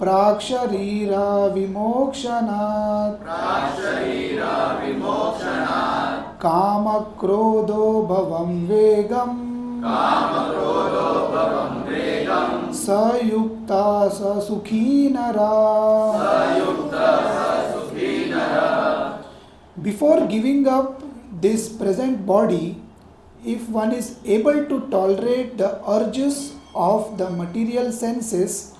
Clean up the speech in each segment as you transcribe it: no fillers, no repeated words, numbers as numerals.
प्राक्शरीरा विमोक्षणात् कामक्रोधो भवं वेगम् सयुक्ता स सुखी नरा. Before giving up this present body, if one is able to tolerate the urges of the material senses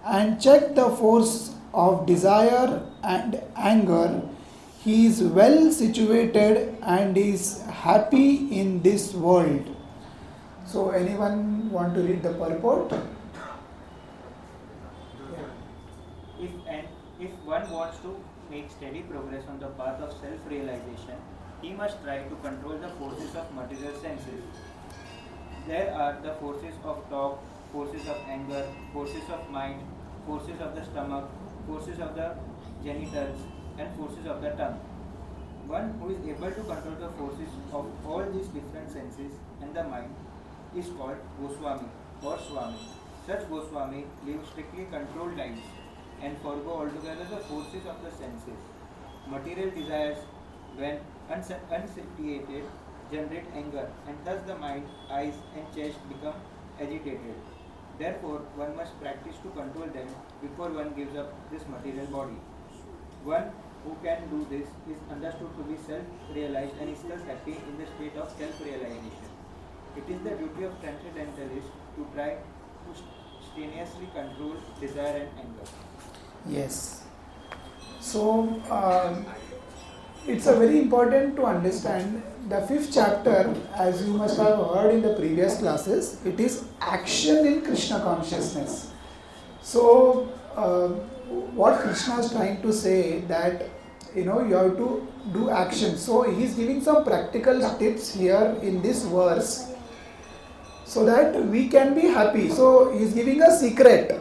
and check the force of desire and anger, he is well situated and is happy in this world. So, anyone want to read the purport? If one wants to make steady progress on the path of self-realization, he must try to control the forces of material senses. There are the forces of talk, forces of anger, forces of mind, forces of the stomach, forces of the genitals, and forces of the tongue. One who is able to control the forces of all these different senses and the mind is called Goswami or Swami. Such Goswami live strictly controlled lives and forego altogether the forces of the senses. Material desires, when unsatiated, generate anger, and thus the mind, eyes, and chest become agitated. Therefore, one must practice to control them before one gives up this material body. One who can do this is understood to be self-realized and is thus happy in the state of self-realization. It is the duty of transcendentalists to try to strenuously control desire and anger. Yes. So, it's a very important to understand the fifth chapter, as you must have heard in the previous classes, it is action in Krishna consciousness. So, what Krishna is trying to say that, you have to do action. So, he is giving some practical tips here in this verse so that we can be happy. So, he is giving a secret,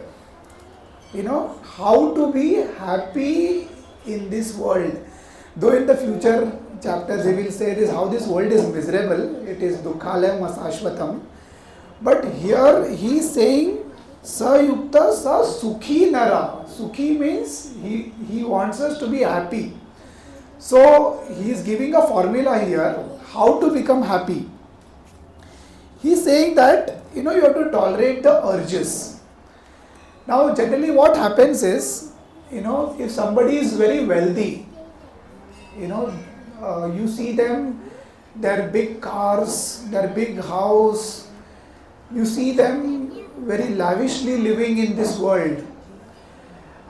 how to be happy in this world. Though in the future chapters he will say this, how this world is miserable, it is dukkhalayam asashvatam. But here he is saying, Sayukta sa sukhi nara. Sukhi means he wants us to be happy. So he is giving a formula here, how to become happy. He is saying that, you have to tolerate the urges. Now generally what happens is, if somebody is very wealthy, you see them, their big cars, their big house, you see them very lavishly living in this world.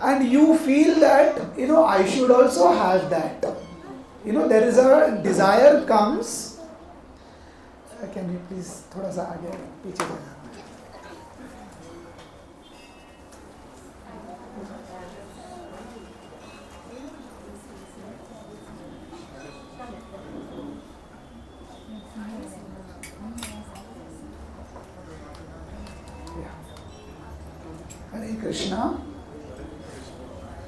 And you feel that, I should also have that. There is a desire comes. Can you please, thoda sa aage, piche jana.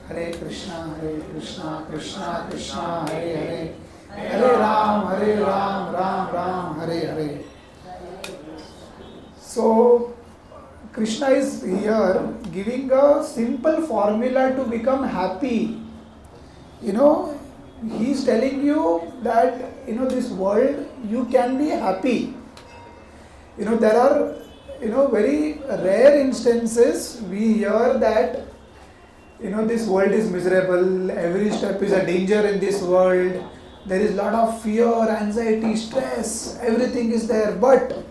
Hare Krishna, Krishna Krishna, Hare Hare, Hare Ram, Ram Ram, Hare Hare. So, Krishna is here giving a simple formula to become happy. He is telling you that, this world, you can be happy. There are, very rare instances we hear that, this world is miserable, every step is a danger in this world, there is a lot of fear, anxiety, stress, everything is there. But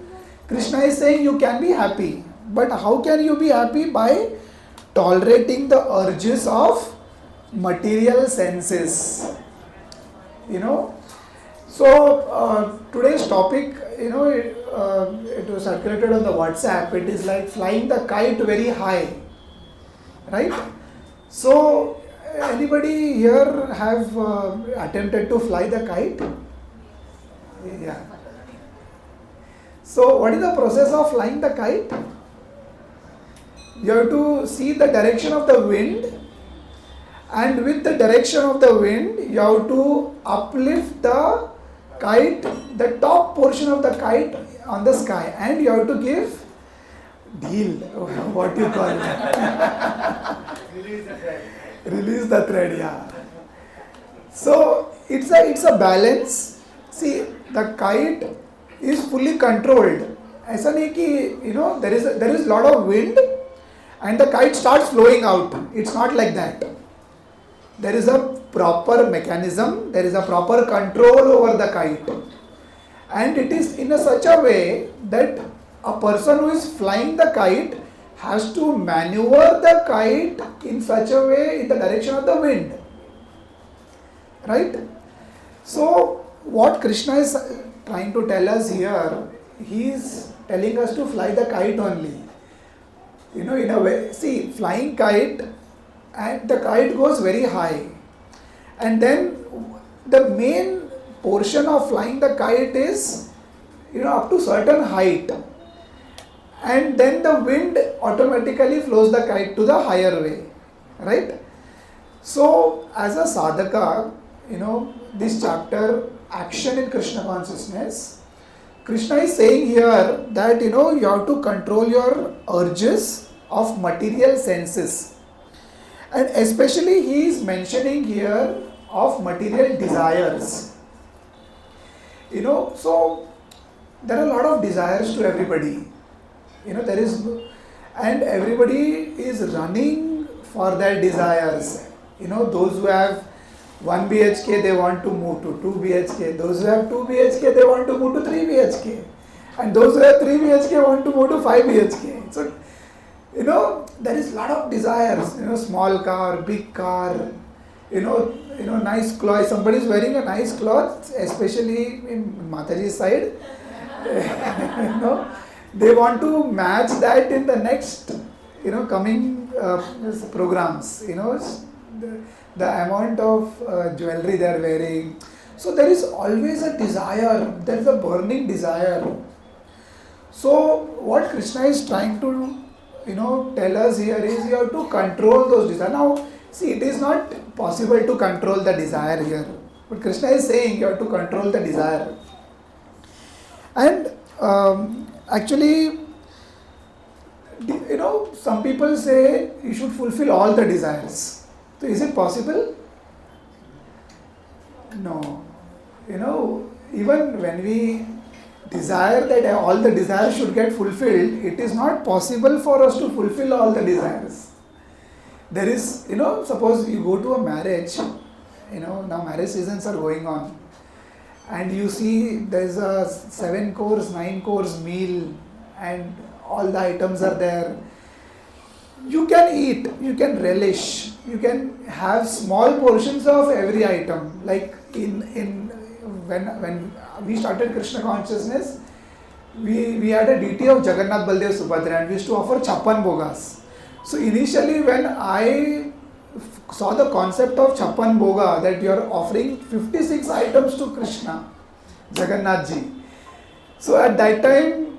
Krishna is saying you can be happy. But how can you be happy? By tolerating the urges of material senses. So today's topic, it was circulated on the WhatsApp. It is like flying the kite very high, right? So anybody here have attempted to fly the kite? Yeah. So what is the process of flying the kite? You have to see the direction of the wind, and with the direction of the wind, you have to uplift the kite, the top portion of the kite on the sky, and you have to give Deal, what you call it? Release the thread, yeah. So it's a balance. See, the kite is fully controlled. ऐसा नहीं कि there is lot of wind and the kite starts flowing out. It's not like that. There is a proper mechanism. There is a proper control over the kite, and it is in such a way that a person who is flying the kite has to maneuver the kite in such a way in the direction of the wind. Right? So, what Krishna is trying to tell us here, he is telling us to fly the kite only. In a way, see, flying kite, and the kite goes very high. And then the main portion of flying the kite is, up to certain height. And then the wind automatically flows the kite to the higher way. Right? So, as a sadhaka, this chapter, action in Krishna consciousness, Krishna is saying here that, you have to control your urges of material senses. And especially he is mentioning here of material desires. So there are a lot of desires to everybody. And everybody is running for their desires. Those who have 1 BHK, they want to move to 2 BHK. Those who have 2 BHK, they want to move to 3 BHK. And those who have 3 BHK want to move to 5 BHK. So, there is a lot of desires. Small car, big car, nice clothes. Somebody is wearing a nice cloth, especially in Mataji's side. They want to match that in the next, coming programs. The amount of jewelry they are wearing. So there is always a desire, there is a burning desire. So what Krishna is trying to tell us here is you have to control those desires. Now see, it is not possible to control the desire here, but Krishna is saying you have to control the desire. And actually, some people say you should fulfill all the desires. So is it possible? No. Even when we desire that all the desires should get fulfilled, it is not possible for us to fulfill all the desires. There is, suppose you go to a marriage, now marriage seasons are going on, and you see there is a 7-course, 9-course meal, and all the items are there. You can eat, you can relish, you can have small portions of every item. Like when we started Krishna consciousness, we had a deity of Jagannath, Baldev, Subhadra, and we used to offer Chappan Bhogas. So initially when I saw the concept of Chappan Bhoga, that you are offering 56 items to Krishna, Jagannath ji. So at that time,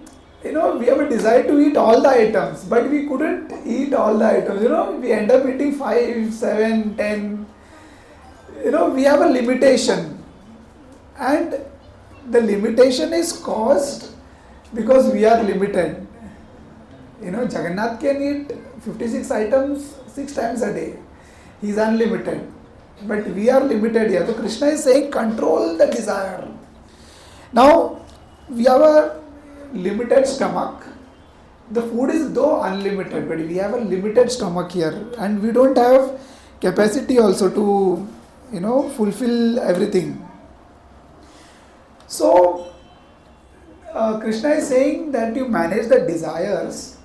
we have a desire to eat all the items, but we couldn't eat all the items. We end up eating 5, 7, 10. We have a limitation. And the limitation is caused because we are limited. Jagannath can eat 56 items 6 times a day. He is unlimited. But we are limited here. So Krishna is saying control the desire. Now, we have a limited stomach. The food is though unlimited, but we have a limited stomach here, and we don't have capacity also to fulfill everything. So Krishna is saying that you manage the desires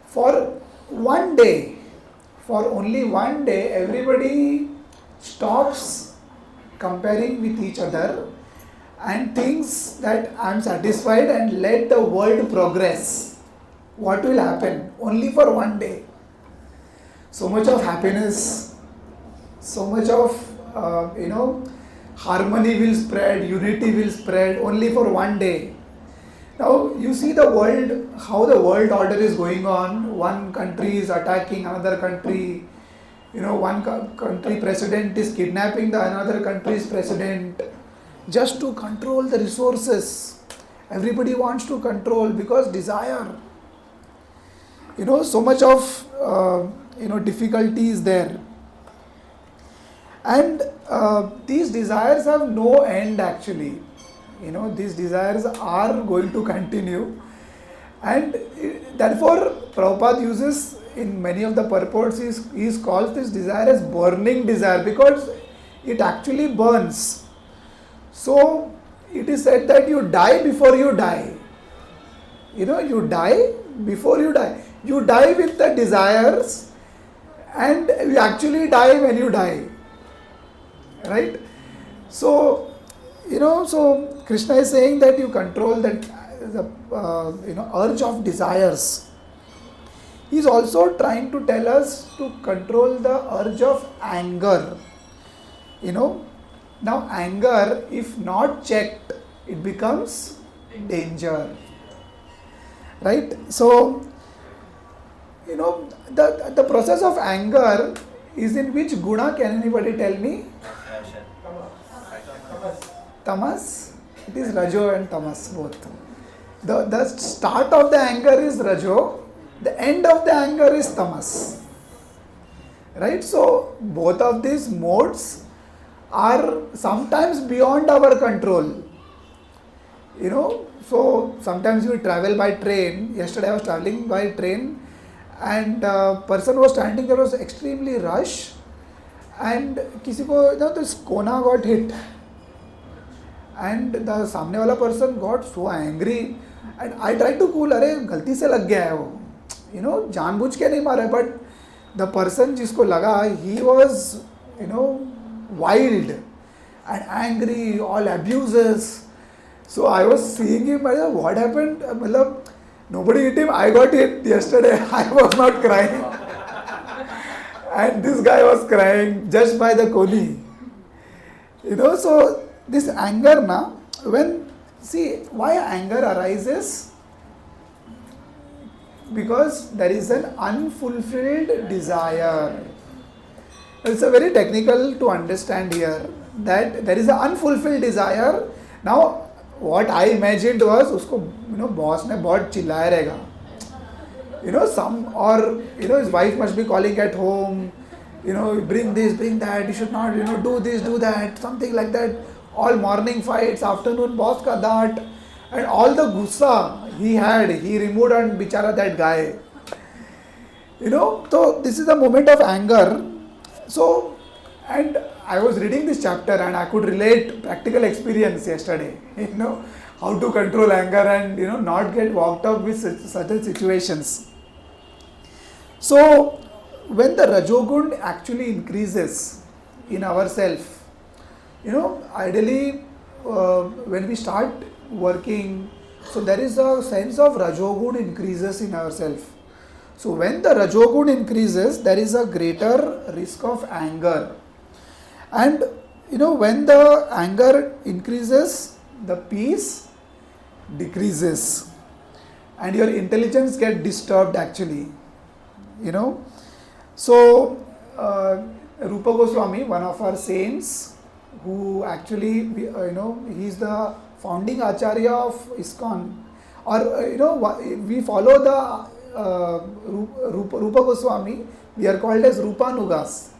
for one day. For only one day, everybody stops comparing with each other and thinks that I am satisfied and let the world progress. What will happen? Only for one day. So much of happiness, so much of harmony will spread, unity will spread only for one day. Now you see the world, how the world order is going on. One country is attacking another country. One country president is kidnapping the another country's president just to control the resources. Everybody wants to control because desire. so much of difficulty is there. And these desires have no end actually. These desires are going to continue. And therefore, Prabhupada uses in many of the purports, he calls this desire as burning desire because it actually burns. So, it is said that you die before you die. You die before you die. You die with the desires and you actually die when you die. Right? So, so Krishna is saying that you control that the urge of desires. He is also trying to tell us to control the urge of anger. Now anger, if not checked, it becomes danger. Right? So, the process of anger is in which guna? Can anybody tell me? Tamas? It is Rajo and Tamas both. The start of the anger is Rajo, the end of the anger is Tamas. Right? So, both of these modes are sometimes beyond our control. So sometimes we travel by train. Yesterday I was traveling by train and a person was standing there, was extremely rush and किसी को this Kona got hit and the सामने वाला person got so angry and I tried to cool, अरे गलती से लग गया है वो, जानबूझ के नहीं मारा, but the person जिसको लगा, he was wild and angry, all abuses. So I was seeing him, what happened? Nobody hit him, I got hit yesterday, I was not crying. And this guy was crying just by the koni. So this anger now, why anger arises? Because there is an unfulfilled desire. It's a very technical to understand here that there is an unfulfilled desire. Now, what I imagined was, usko, boss ne bahut chillaya rahega. Some, or, his wife must be calling at home, bring this, bring that, you should not, do this, do that, something like that. All morning fights, afternoon boss ka that, and all the gussa he had, he removed and bichara that guy. So this is the moment of anger. So, and I was reading this chapter and I could relate practical experience yesterday, how to control anger and, not get walked up with certain situations. So, when the Rajogun actually increases in ourselves, ideally when we start working, so there is a sense of Rajogun increases in ourselves. So when the Rajogun increases, there is a greater risk of anger. And when the anger increases, the peace decreases. And your intelligence gets disturbed actually. So Rupa Goswami, one of our saints, who actually, he is the founding Acharya of ISKCON. Or, we follow the Rupa Goswami, we are called as Rupanugas.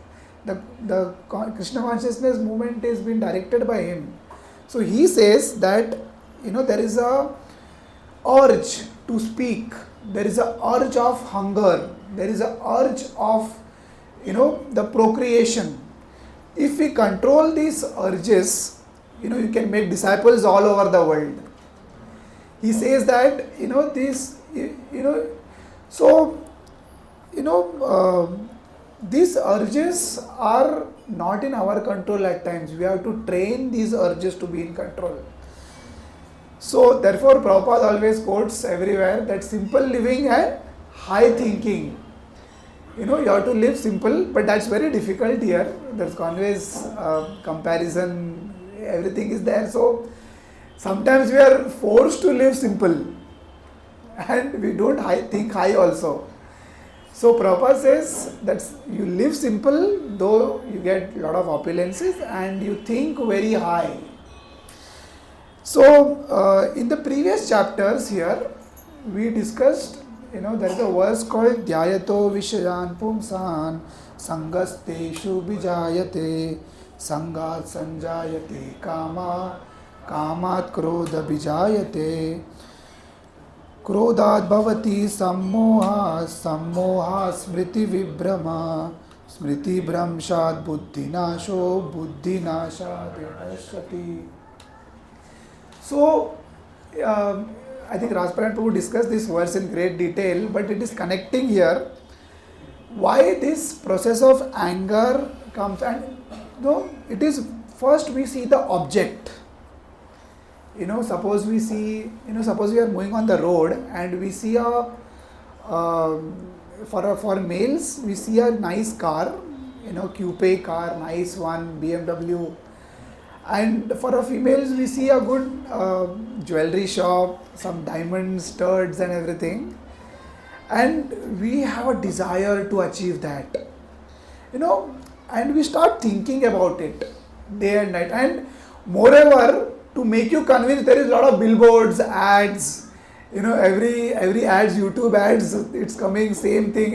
The Krishna consciousness movement is being directed by him. So he says that, there is a urge to speak, there is a urge of hunger, there is a urge of, the procreation. If we control these urges, you can make disciples all over the world. He says that, these urges are not in our control at times. We have to train these urges to be in control. So, therefore, Prabhupada always quotes everywhere that simple living and high thinking. You have to live simple, but that's very difficult here. There's always comparison, everything is there. So, sometimes we are forced to live simple and we don't think high also. So Prabhupada says that you live simple, though you get a lot of opulences, and you think very high. So in the previous chapters here, we discussed, there is a verse called Dhyayato Vishayan Pumsan Sangasteshu Bijayate Sangat Sanjayate Kama Kamat Krodha Bijayate Krodhat Bhavati Sammoha Sammoha Smriti Vibhrama Smriti Bhramshat Buddhi Nasho Buddhi Nashat Vinashati. So, I think Rasparan Prabhu discussed this verse in great detail, but it is connecting here why this process of anger comes. And it is first we see the object. Suppose we see, suppose we are moving on the road and we see for males, we see a nice car, coupe car, nice one, BMW. And for a females, we see a good jewelry shop, some diamonds, studs and everything. And we have a desire to achieve that. And we start thinking about it day and night. And moreover, to make you convinced, there is a lot of billboards, ads, every ads, YouTube ads, it's coming, same thing.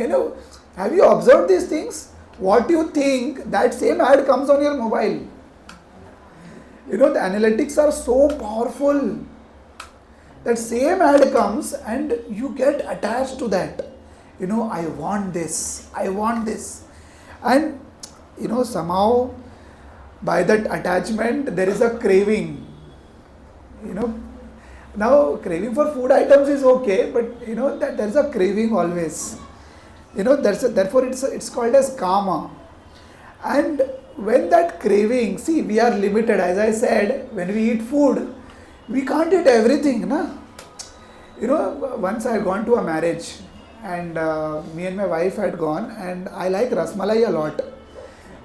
Have you observed these things? What you think, that same ad comes on your mobile. The analytics are so powerful. That same ad comes and you get attached to that. I want this. And, somehow by that attachment, there is a craving. Now craving for food items is okay, but that there is a craving always. Therefore it's called as kama. And when that craving, see, we are limited, as I said, when we eat food, we can't eat everything, na? Once I had gone to a marriage and me and my wife had gone, and I like rasmalai a lot.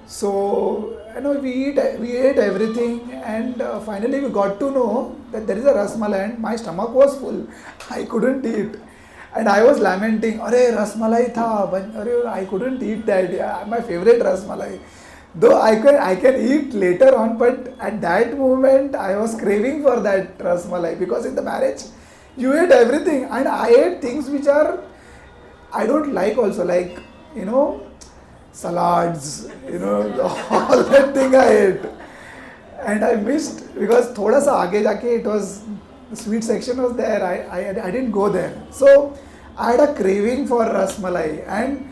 So, we ate everything, and finally we got to know that there is a rasmalai and my stomach was full. I couldn't eat. And I was lamenting, "Arey, rasmalai tha, but I couldn't eat that. Yeah, my favorite rasmalai." Though I can eat later on, but at that moment I was craving for that rasmalai, because in the marriage you ate everything and I ate things which are I don't like also, like salads, all that thing I ate. And I missed, because thoda sa aage jaake it was, the sweet section was there, I didn't go there. So I had a craving for rasmalai, and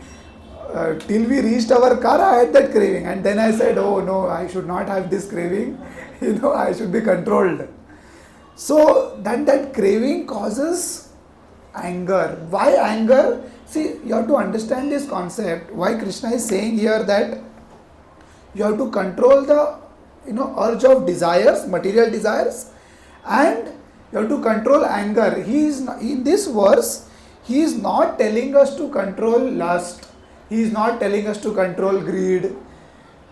till we reached our car, I had that craving, and then I said, oh no, I should not have this craving, I should be controlled. So then that craving causes anger. Why anger? See, you have to understand this concept, why Krishna is saying here that you have to control the urge of desires, material desires, and you have to control anger. In this verse, he is not telling us to control lust. He is not telling us to control greed.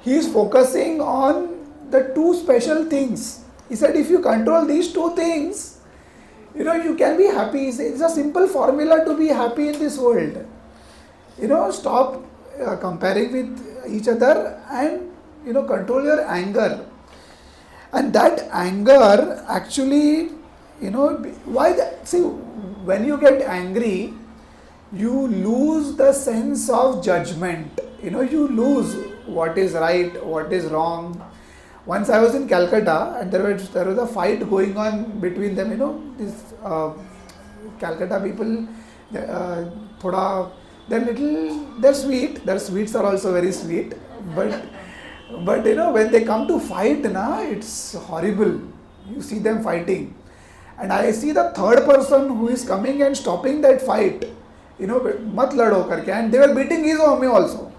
He is focusing on the two special things. He said, if you control these two things, you can be happy. It's a simple formula to be happy in this world. Stop comparing with each other and, control your anger. And that anger actually, see, when you get angry, you lose the sense of judgment. You lose what is right, what is wrong. Once I was in Calcutta and there was a fight going on between them. These Calcutta people, they're sweet. Their sweets are also very sweet. But when they come to fight, it's horrible. You see them fighting. And I see the third person who is coming and stopping that fight. Mat lado karke, and they were beating his or me also.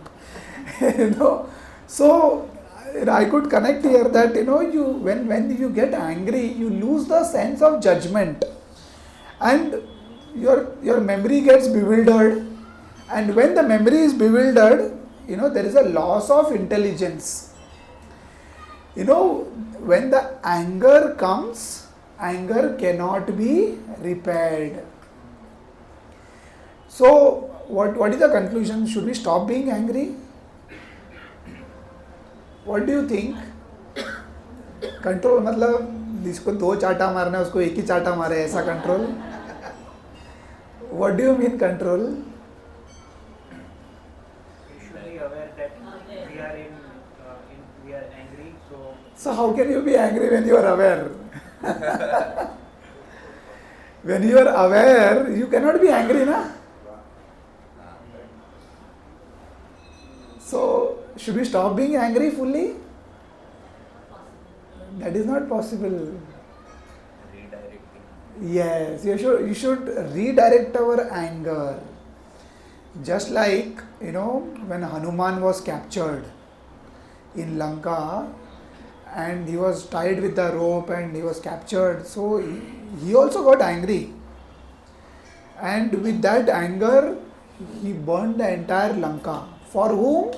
So I could connect here that when you get angry, you lose the sense of judgment, and your memory gets bewildered. And when the memory is bewildered, there is a loss of intelligence. When the anger comes, anger cannot be repaired. So, what is the conclusion? Should we stop being angry? What do you think? Control मतलब जिसको दो चाटा मारना है उसको एक ही चाटा मारे, ऐसा control? What do you mean control? We should be aware that we are we are angry. So how can you be angry when you are aware? When you are aware, you cannot be angry, na? So should we stop being angry fully? That is not possible. Yes, you should redirect our anger. Just like, when Hanuman was captured in Lanka and he was tied with the rope and he was captured, so he also got angry. And with that anger, he burned the entire Lanka. For whom?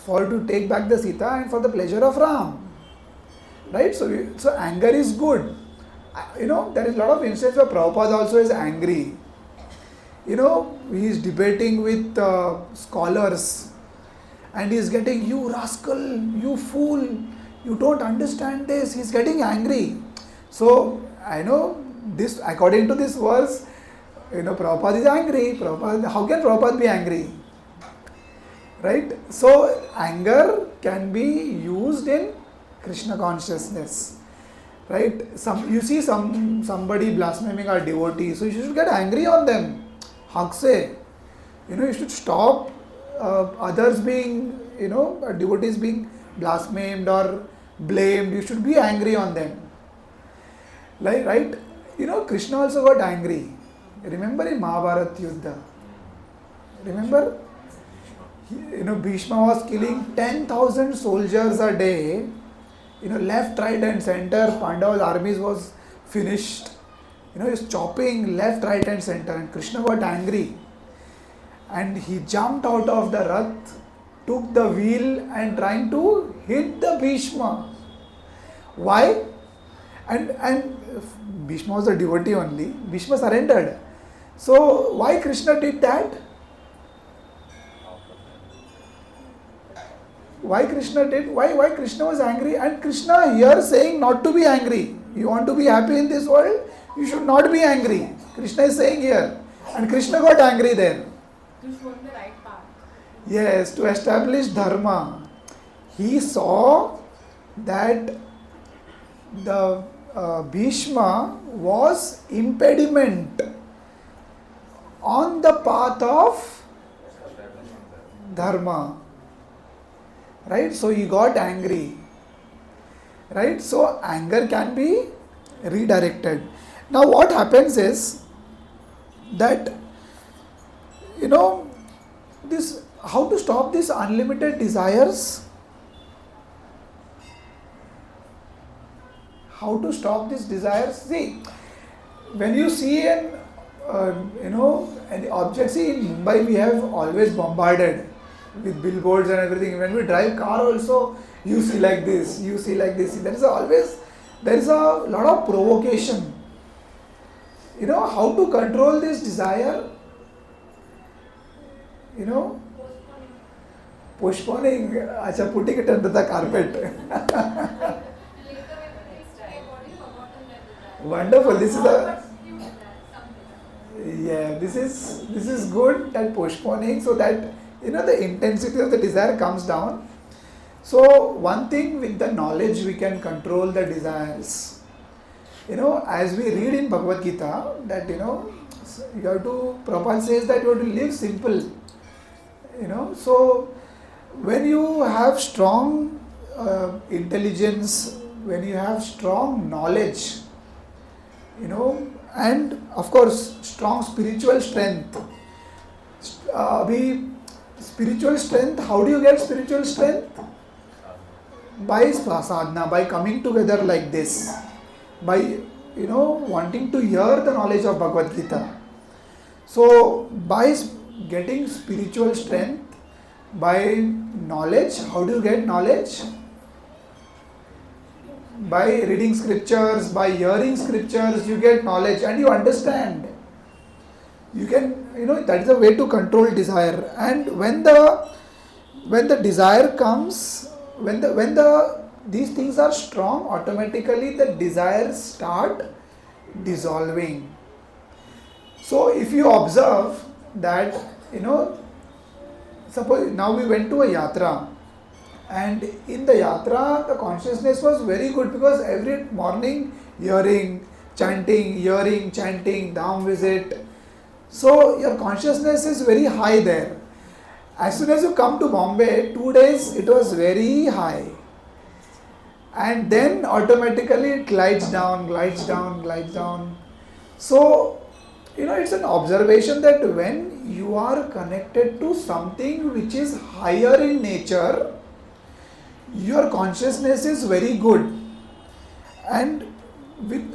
For to take back the Sita and for the pleasure of Ram. Right? So anger is good. There is a lot of instances where Prabhupada also is angry. He is debating with scholars and he is getting, you rascal, you fool, you don't understand this. He is getting angry. So, I know this, according to this verse, Prabhupada is angry. How can Prabhupada be angry? Right? So, anger can be used in Krishna consciousness. Right? You see somebody blaspheming our devotee, so you should get angry on them. Hakse. You should stop others being, devotees being blasphemed or blamed. You should be angry on them. Right? Krishna also got angry. Remember in Mahabharata Yuddha? Remember? Bhishma was killing 10,000 soldiers a day. Left, right and center, Pandava's armies was finished. He's chopping left, right and center, and Krishna got angry. And he jumped out of the rath, took the wheel and trying to hit the Bhishma. Why? And Bhishma was a devotee only. Bhishma surrendered. So why Krishna did that? Why Krishna did? Why Krishna was angry? And Krishna here saying not to be angry. You want to be happy in this world? You should not be angry. Krishna is saying here. And Krishna got angry then. To show the right path. Yes, to establish dharma. He saw that the Bhishma was impediment on the path of dharma. Right? So he got angry. Right? So anger can be redirected. Now what happens is that, this, how to stop these unlimited desires? How to stop these desires? See, when you see an object, see in Mumbai we have always bombarded with billboards and everything. When we drive car also, you see like this, you see like this. There is a lot of provocation. How to control this desire? Postponing, putting it under the carpet. Wonderful. This is good, that postponing, so that the intensity of the desire comes down. So one thing, with the knowledge we can control the desires. As we read in Bhagavad Gita that you have to, Prabhupada says that you have to live simple. So when you have strong intelligence, when you have strong knowledge, and of course strong spiritual strength. Spiritual strength, how do you get spiritual strength? By sadhana, by coming together like this, by wanting to hear the knowledge of Bhagavad Gita. So by getting spiritual strength, by knowledge, how do you get knowledge? By reading scriptures, by hearing scriptures, you get knowledge and you understand. You can, that is a way to control desire. And when the desire comes, when these things are strong, automatically the desires start dissolving. So if you observe that, suppose now we went to a yatra, and in the yatra the consciousness was very good because every morning hearing, chanting, dham visit. So your consciousness is very high there. As soon as you come to Bombay, 2 days it was very high. And then automatically it glides down, glides down, glides down. So, it's an observation that when you are connected to something which is higher in nature, your consciousness is very good. And with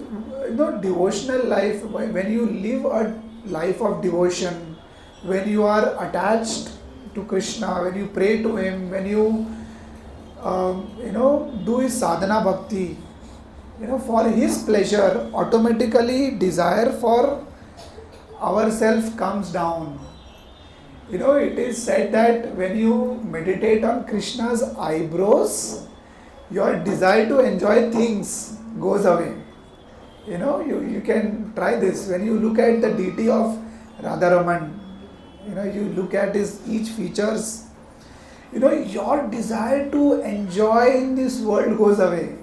devotional life, when you live a life of devotion, when you are attached to Krishna, when you pray to him, when you do his sadhana bhakti, for his pleasure, automatically desire for ourself comes down. It is said that when you meditate on Krishna's eyebrows, your desire to enjoy things goes away. You can try this. When you look at the deity of Radharaman, you look at his each features, your desire to enjoy in this world goes away.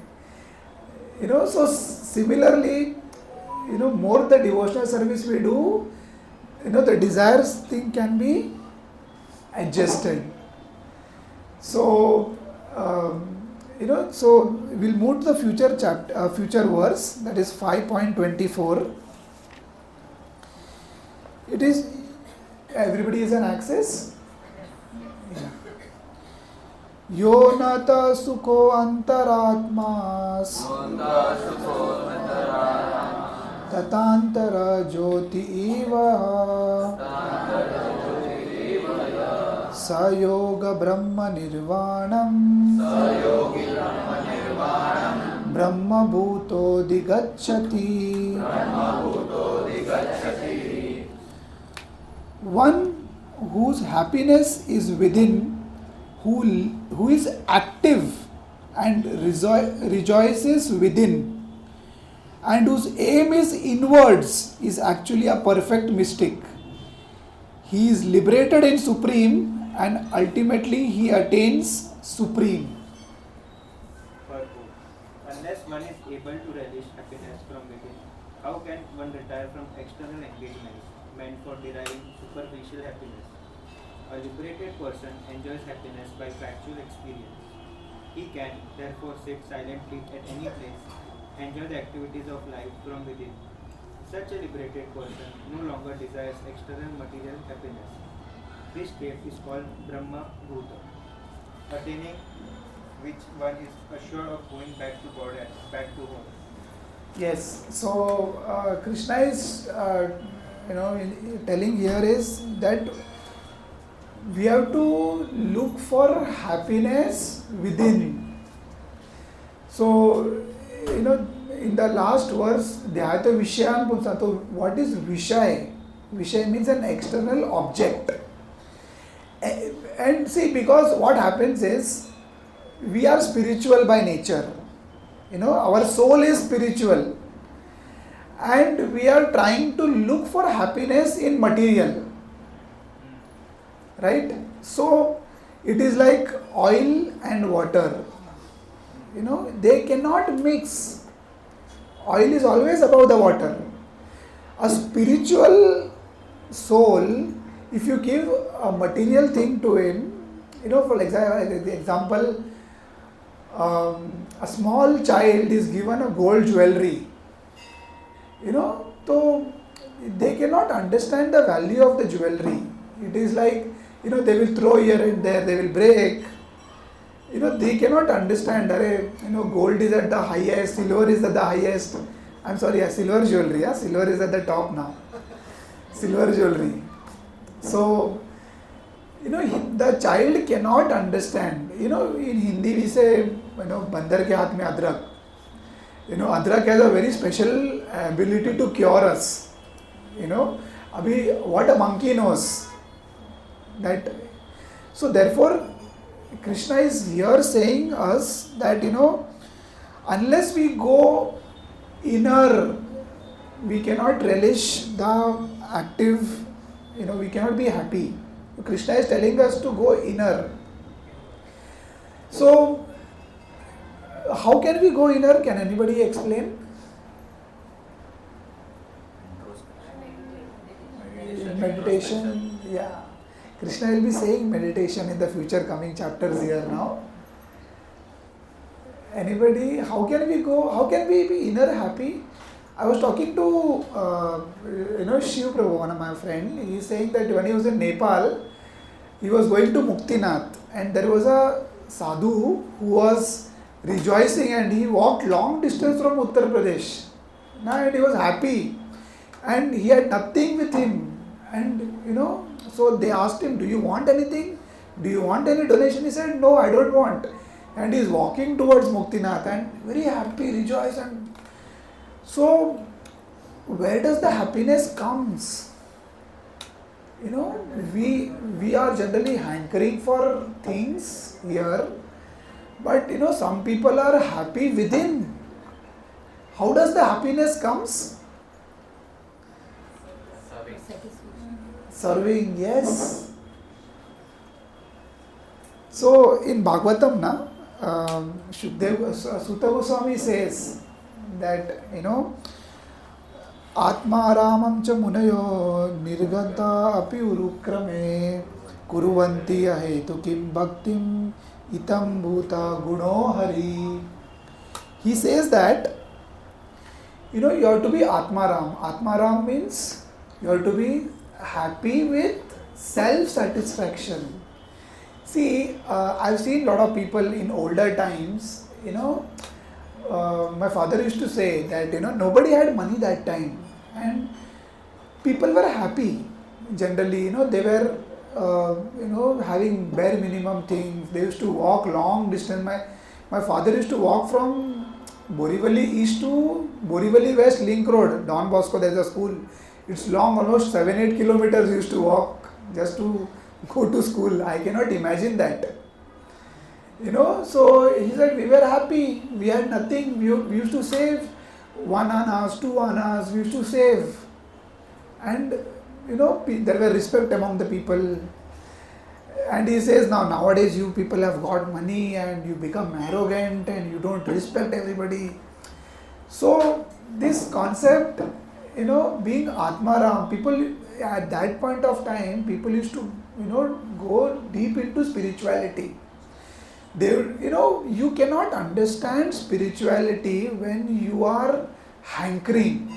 So similarly, more the devotional service we do, the desires thing can be adjusted. So, so we'll move to the future verse, that is 5.24. It is, everybody is an access. Yeah. Yo nata sukho antaratmas tatantara jyoti eva sayoga brahma nirvanam brahma bhuto digacchati. One whose happiness is within, who is active and rejoices within, and whose aim is inwards, is actually a perfect mystic. He is liberated in Supreme, and ultimately he attains Supreme. Prabhu, unless one is able to relish happiness from within, how can one retire from external engagements meant for deriving superficial happiness? A liberated person enjoys happiness by factual experience. He can, therefore, sit silently at any place, enjoy the activities of life from within. Such a liberated person no longer desires external material happiness. This state is called Brahma Bhuta, attaining which one is assured of going back to God and back to home. Yes, so Krishna is, telling here is that we have to look for happiness within. So, in the last verse, Dhyata Vishayan Punsa. So, what is Vishay? Vishay means an external object. And see, because what happens is, we are spiritual by nature. Our soul is spiritual. And we are trying to look for happiness in material. Right? So, it is like oil and water. They cannot mix. Oil is always above the water. A spiritual soul, if you give a material thing to him, for example, a small child is given a gold jewelry. So they cannot understand the value of the jewelry. It is like, they will throw here and there, they will break. They cannot understand, gold is at the highest, silver is at the highest. I'm sorry, silver jewelry, silver is at the top now. Silver jewelry. So, the child cannot understand. In Hindi we say, bandar ke haath mein adrak. Adrak has a very special ability to cure us. What a monkey knows. That. So therefore, Krishna is here saying us that, unless we go inner, we cannot relish the active, we cannot be happy. Krishna is telling us to go inner. So, how can we go inner? Can anybody explain? Meditation, yeah. Krishna will be saying meditation in the future coming chapters here now. Anybody, how can we go, how can we be inner happy? I was talking to, Shiv Prabhu, one of my friends. He is saying that when he was in Nepal, he was going to Muktinath and there was a sadhu who was rejoicing and he walked long distance from Uttar Pradesh. And he was happy and he had nothing with him. And so they asked him, do you want anything? Do you want any donation? He said, no, I don't want. And he is walking towards Muktinath and very happy, rejoice. And so, where does the happiness comes? We are generally hankering for things here, but some people are happy within. How does the happiness comes? Serving, yes. So in Bhagavatam, Sutta Goswami says that Atma Ramam cha munayo nirganta api urukrame kuruvanti ahetu kim bhaktim itam bhuta guno hari. He says that you have to be Atmaram. Atmaram means you have to be happy with self-satisfaction. See, I've seen a lot of people in older times, my father used to say that, nobody had money that time and people were happy. Generally, they were, having bare minimum things. They used to walk long distance. My father used to walk from Borivali East to Borivali West Link Road, Don Bosco, there's a school. It's long, almost 7-8 kilometers he used to walk just to go to school. I cannot imagine that. So he said we were happy, we had nothing, we used to save 1 annas, 2 annas, we used to save. And there were respect among the people. And he says nowadays you people have got money and you become arrogant and you don't respect everybody. So this concept, being Atmaram, people at that point of time, people used to, go deep into spirituality. They, you cannot understand spirituality when you are hankering.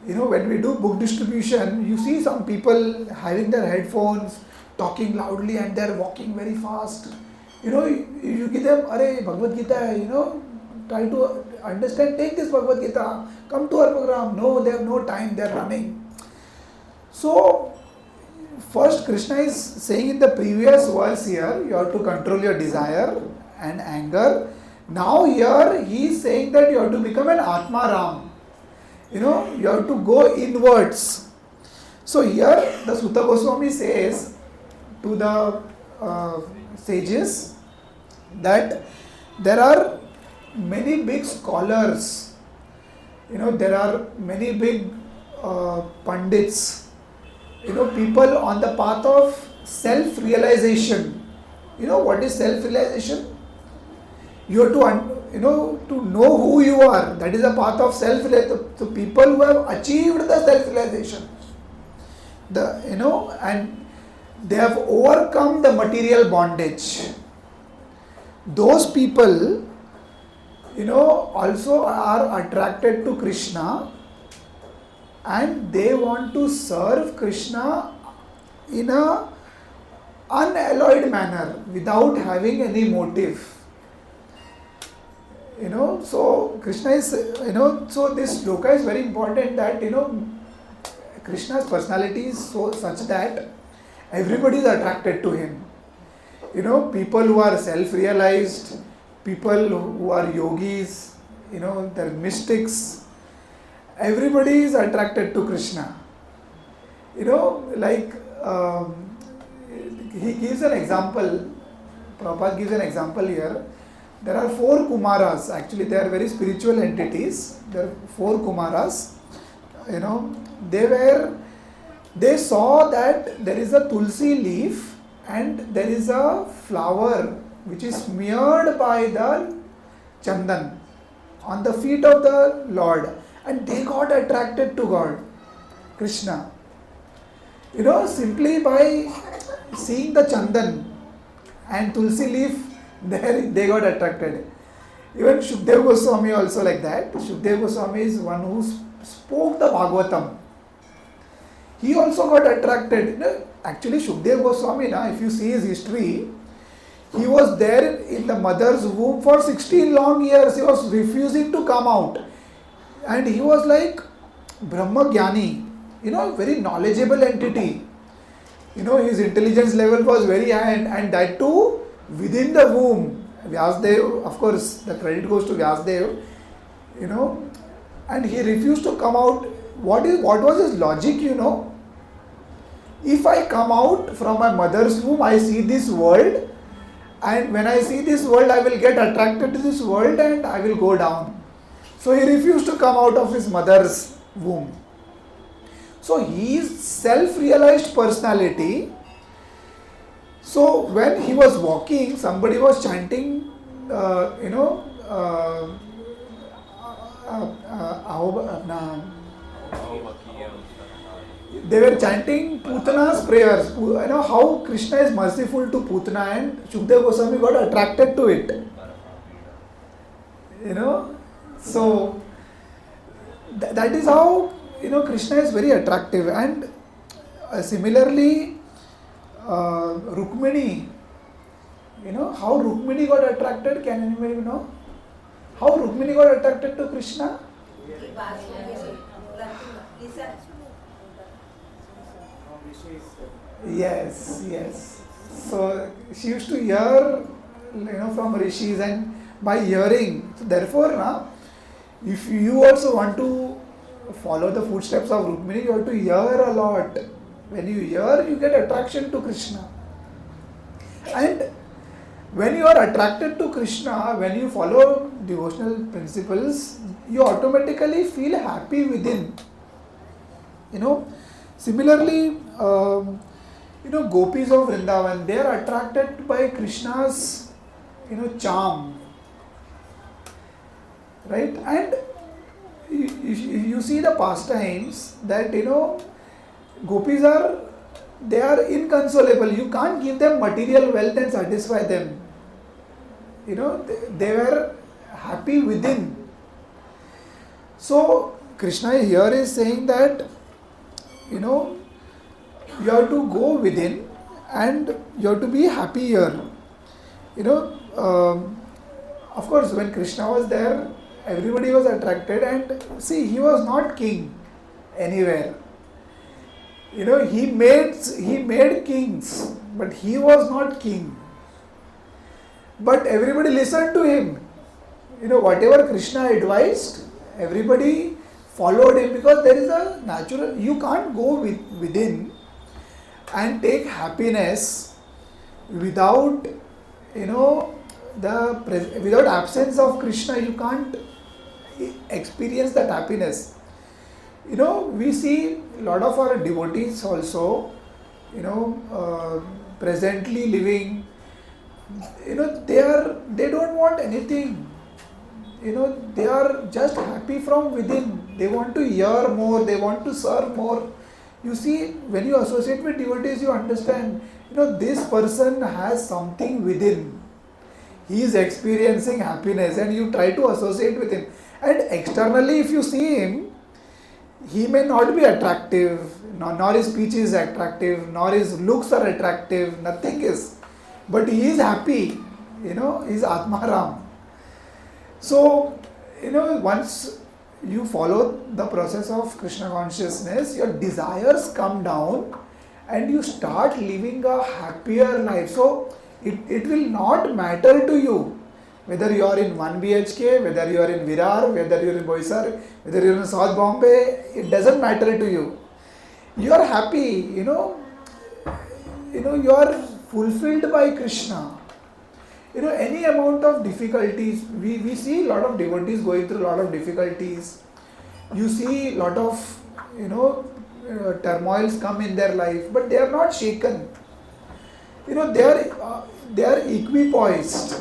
When we do book distribution, you see some people having their headphones, talking loudly and they're walking very fast. You give them, Bhagavad Gita, try to understand, take this Bhagavad Gita, come to our program. No, they have no time, they are running. So, first Krishna is saying in the previous verse here, you have to control your desire and anger. Now here he is saying that you have to become an Atmaram. You have to go inwards. So here the Sutta Goswami says to the sages that there are many big scholars, there are many big pandits, people on the path of self-realization. What is self-realization? You have to know who you are. That is a path of self-realization. So people who have achieved the self-realization, and they have overcome the material bondage. Those people, also are attracted to Krishna and they want to serve Krishna in a unalloyed manner without having any motive. So Krishna is, so this shloka is very important that, Krishna's personality is such that everybody is attracted to him. People who are self-realized, people who are yogis, they're mystics, everybody is attracted to Krishna. Like he gives an example, Prabhupada gives an example here. There are 4 Kumaras, actually they are very spiritual entities. There are 4 Kumaras. you know, they saw that there is a tulsi leaf and there is a flower which is smeared by the chandan on the feet of the Lord, and they got attracted to God, Krishna. Simply by seeing the chandan and tulsi leaf, there they got attracted. Even Shukdev Goswami also like that. Shukdev Goswami is one who spoke the Bhagavatam. He also got attracted. Actually, Shukdev Goswami, if you see his history, he was there in the mother's womb for 16 long years. He was refusing to come out. And he was like Brahma Jnani, very knowledgeable entity. His intelligence level was very high, and that too within the womb. Vyasdev, of course, the credit goes to Vyasdev, and he refused to come out. What was his logic, If I come out from my mother's womb, I see this world, and when I see this world, I will get attracted to this world and I will go down. So he refused to come out of his mother's womb. So he is self-realized personality. So when he was walking, somebody was chanting, they were chanting Putana's prayers. How Krishna is merciful to Putana, and Shukdev Goswami got attracted to it. So that is how Krishna is very attractive. And similarly, Rukmini, how Rukmini got attracted? Can anybody know? How Rukmini got attracted to Krishna? Yes. So she used to hear, from rishis, and by hearing. So therefore, if you also want to follow the footsteps of Rukmini, you have to hear a lot. When you hear, you get attraction to Krishna. And when you are attracted to Krishna, when you follow devotional principles, you automatically feel happy within. Similarly, gopis of Vrindavan, they are attracted by Krishna's, charm. Right? And you see the pastimes that, gopis they are inconsolable. You can't give them material wealth and satisfy them. They were happy within. So Krishna here is saying that, you have to go within and you have to be happy here. Of course, when Krishna was there, everybody was attracted, and see, he was not king anywhere. He made kings, but he was not king. But everybody listened to him. Whatever Krishna advised, everybody followed him, because there is a natural, you can't go within and take happiness without, without absence of Krishna. You can't experience that happiness. We see a lot of our devotees also, presently living, they don't want anything. They are just happy from within. They want to hear more, they want to serve more. You see, when you associate with devotees, you understand, this person has something within. He is experiencing happiness, and you try to associate with him. And externally, if you see him, he may not be attractive, nor his speech is attractive, nor his looks are attractive, nothing is. But he is happy, he is Atmaram. So, once you follow the process of Krishna consciousness, your desires come down and you start living a happier life. So, it will not matter to you whether you are in 1 BHK, whether you are in Virar, whether you are in Boisar, whether you are in South Bombay, it doesn't matter to you. You are happy, you are fulfilled by Krishna. Any amount of difficulties, we see a lot of devotees going through a lot of difficulties. You see a lot of, turmoils come in their life, but they are not shaken. They are equipoised,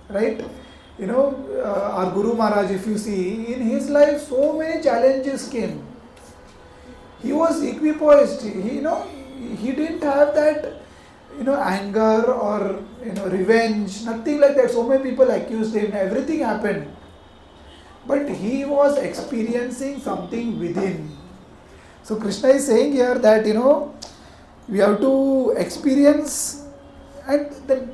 right? Our Guru Maharaj, if you see, in his life so many challenges came. He was equipoised. He didn't have that, anger or, revenge, nothing like that. So many people accused him, everything happened. But he was experiencing something within. So Krishna is saying here that, we have to experience, and the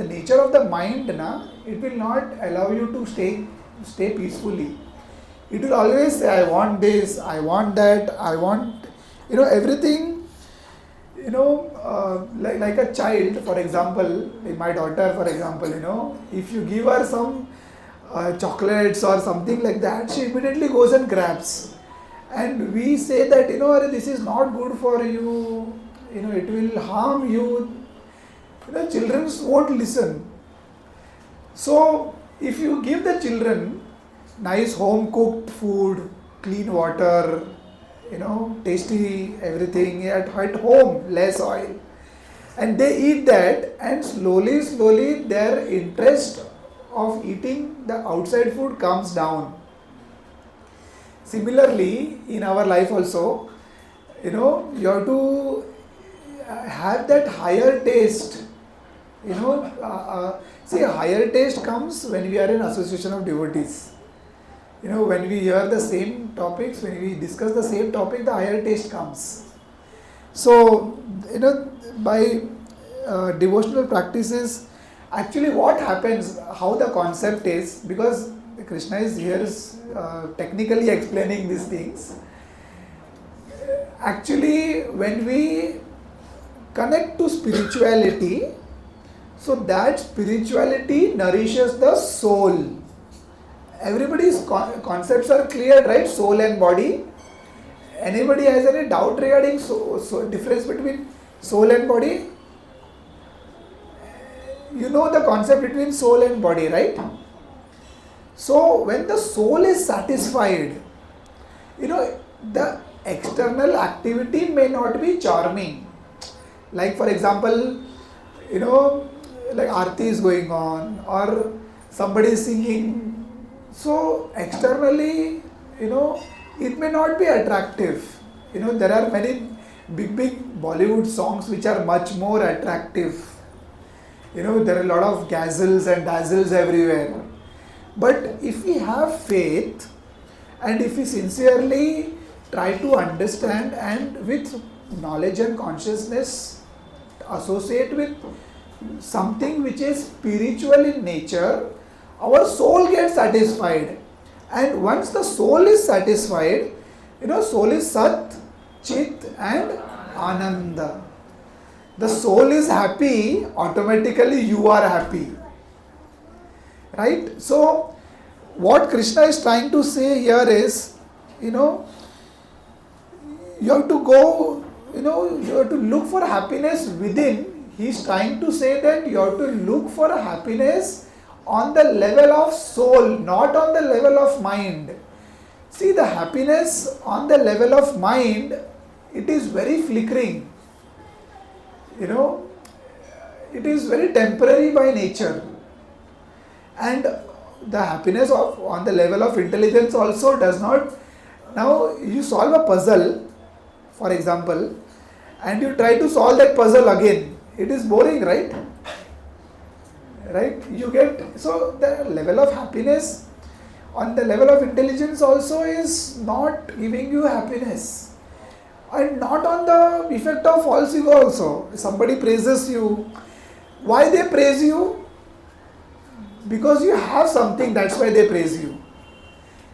nature of the mind, it will not allow you to stay peacefully. It will always say, I want this, I want that, I want, everything, like a child, for example, my daughter, for example, if you give her some chocolates or something like that, she immediately goes and grabs. And we say that, this is not good for you, it will harm you. Children won't listen. So, if you give the children nice home cooked food, clean water, tasty everything at home, less oil, and they eat that, and slowly their interest of eating the outside food comes down. Similarly, in our life also, you have to have that higher taste. See, a higher taste comes when we are in association of devotees. When we hear the same topics, when we discuss the same topic, the higher taste comes. So, by devotional practices, actually what happens, how the concept is, because Krishna is here technically explaining these things. Actually, when we connect to spirituality, so that spirituality nourishes the soul. Everybody's concepts are clear, right? Soul and body. Anybody has any doubt regarding difference between soul and body? You know the concept between soul and body, right? So when the soul is satisfied, the external activity may not be charming. Like for example, like Aarti is going on or somebody is singing. So externally, it may not be attractive. There are many big Bollywood songs which are much more attractive. There are a lot of gazelles and dazzles everywhere. But if we have faith and if we sincerely try to understand and with knowledge and consciousness associate with something which is spiritual in nature, our soul gets satisfied. And once the soul is satisfied, soul is Sat, Chit and Ananda. The soul is happy, automatically you are happy. Right? So, what Krishna is trying to say here is, you have to go, you have to look for happiness within. He is trying to say that you have to look for happiness on the level of soul, not on the level of mind. See, the happiness on the level of mind, it is very flickering. It is very temporary by nature. And the happiness on the level of intelligence also does not. Now, you solve a puzzle, for example, and you try to solve that puzzle again. It is boring, right? Right? So the level of happiness on the level of intelligence also is not giving you happiness. And not on the effect of false ego also. Somebody praises you. Why they praise you? Because you have something, that's why they praise you.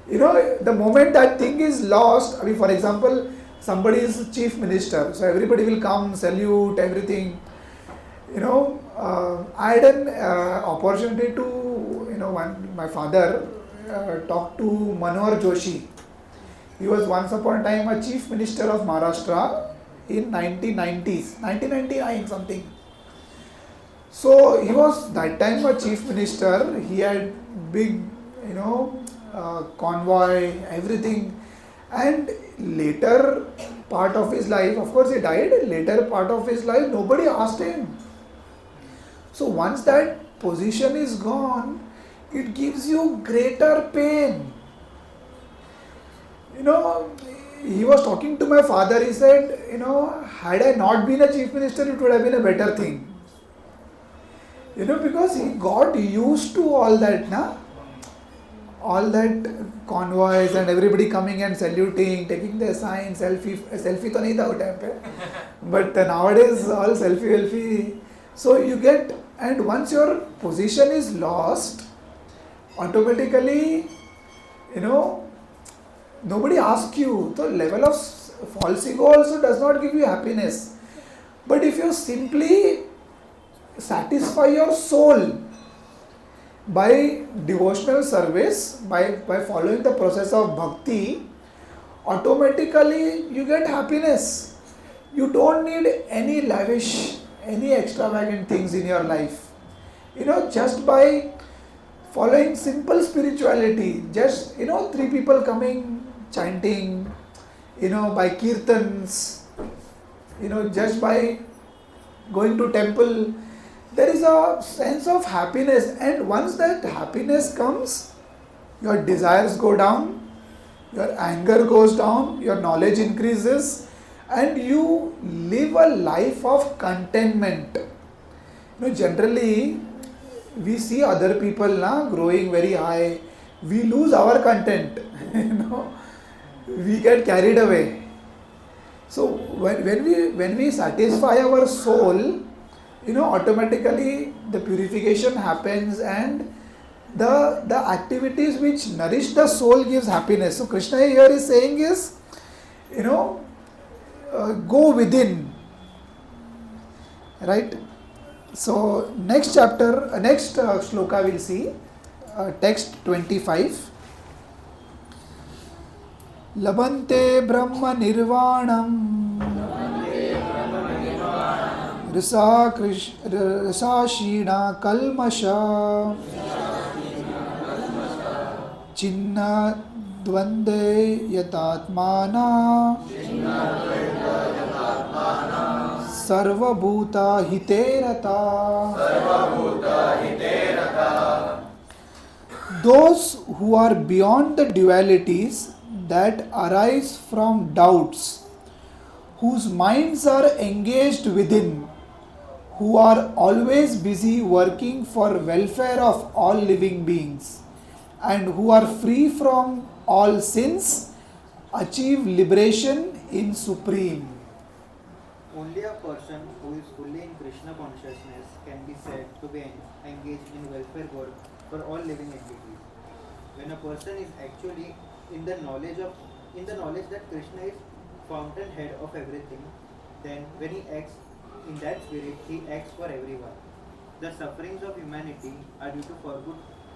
The moment that thing is lost, for example, somebody is chief minister, so everybody will come, salute, everything. I had an opportunity to, my father talked to Manohar Joshi. He was once upon a time a chief minister of Maharashtra in 1990s, 1999 something. So he was that time a chief minister. He had big, convoy, everything. And later part of his life, of course he died, later part of his life, nobody asked him. So once that position is gone, it gives you greater pain. He was talking to my father, he said, had I not been a chief minister, it would have been a better thing. Because he got used to all that, all that convoys and everybody coming and saluting, taking their sign, selfie तो नहीं था वो time पे, but nowadays all selfie. So you get, and once your position is lost, automatically, nobody asks you. The level of false ego also does not give you happiness. But if you simply satisfy your soul by devotional service, by following the process of bhakti, automatically you get happiness. You don't need any lavish, any extravagant things in your life. Just by following simple spirituality, just, 3 people coming, chanting, by kirtans, just by going to temple, there is a sense of happiness, and once that happiness comes, your desires go down, your anger goes down, your knowledge increases, and you live a life of contentment. Generally, we see other people growing very high, we lose our content, we get carried away. So when we satisfy our soul, automatically the purification happens, and the activities which nourish the soul gives happiness. So Krishna here is saying is, go within, right? So next chapter, next shloka we'll see, text 25. Labante Brahma Nirvanam Risa Shina Kalmasha Chinna Dvande Yatatmana Sarva Bhuta Hiterata. Those who are beyond the dualities that arise from doubts, whose minds are engaged within, who are always busy working for welfare of all living beings, and who are free from all sins, achieve liberation in Supreme. Only a person who is fully in Krishna consciousness can be said to be engaged in welfare work for all living entities. When a person is actually in the knowledge that Krishna is fountainhead of everything, then when he acts in that spirit, he acts for everyone. The sufferings of humanity are due to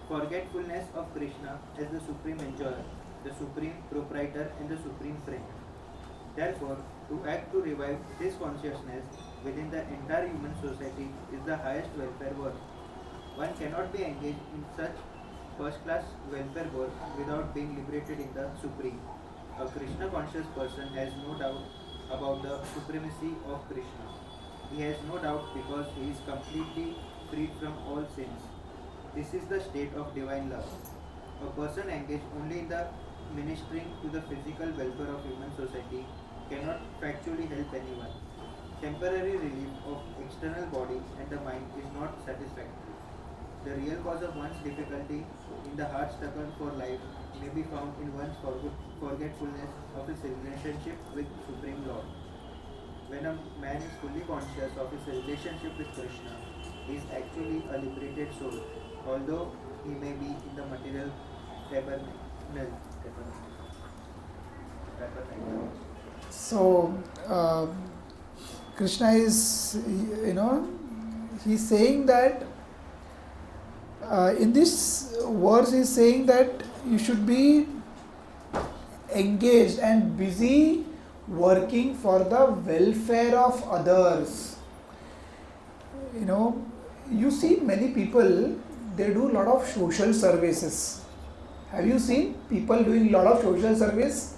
forgetfulness of Krishna as the supreme enjoyer, the supreme proprietor, and the supreme friend. Therefore, to act to revive this consciousness within the entire human society is the highest welfare work. One cannot be engaged in such first-class welfare work without being liberated in the Supreme. A Krishna-conscious person has no doubt about the supremacy of Krishna. He has no doubt because he is completely freed from all sins. This is the state of divine love. A person engaged only in the ministering to the physical welfare of human society cannot factually help anyone. Temporary relief of external body and the mind is not satisfactory. The real cause of one's difficulty in the hard struggle for life may be found in one's forgetfulness of his relationship with Supreme Lord. When a man is fully conscious of his relationship with Krishna, he is actually a liberated soul, although he may be in the material tabernacle. So, Krishna is, he's saying that, in this verse he's saying that you should be engaged and busy working for the welfare of others. You see many people, they do a lot of social services. Have you seen people doing a lot of social service?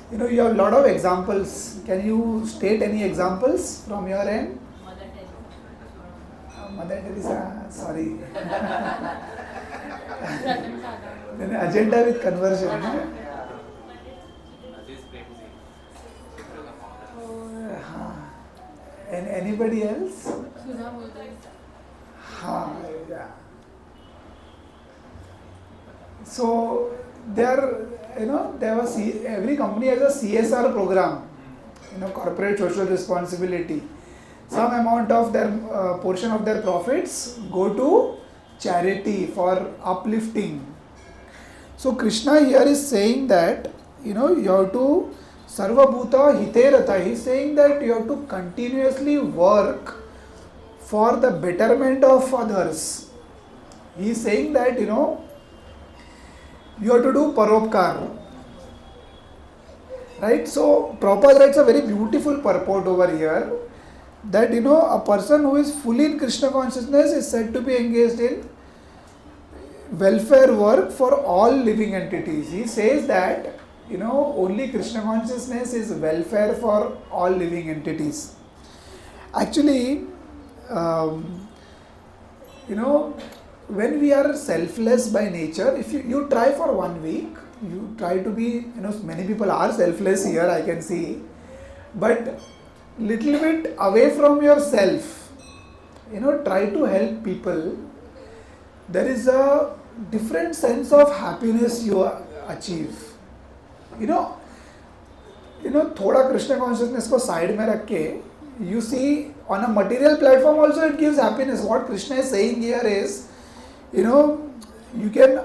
You have a lot of examples. Can you state any examples from your end? Mother Teresa, sorry. Ratan Tata. Then agenda with conversion. And anybody else? Sudha Modi. Yeah. So every company has a CSR program, corporate social responsibility. Some amount of their portion of their profits go to charity for uplifting. So Krishna here is saying that you have to sarva bhuta hiterata. He is saying that you have to continuously work for the betterment of others. He is saying that you have to do paropkar. Right? So Prabhupada writes a very beautiful purport over here that a person who is fully in Krishna consciousness is said to be engaged in welfare work for all living entities. He says that only Krishna consciousness is welfare for all living entities. Actually, when we are selfless by nature, if you try for 1 week, you try to be, many people are selfless here, I can see, but little bit away from yourself, try to help people, there is a different sense of happiness you achieve. थोड़ा Krishna consciousness को side में रख के, you see on a material platform also it gives happiness. What Krishna is saying here is, you can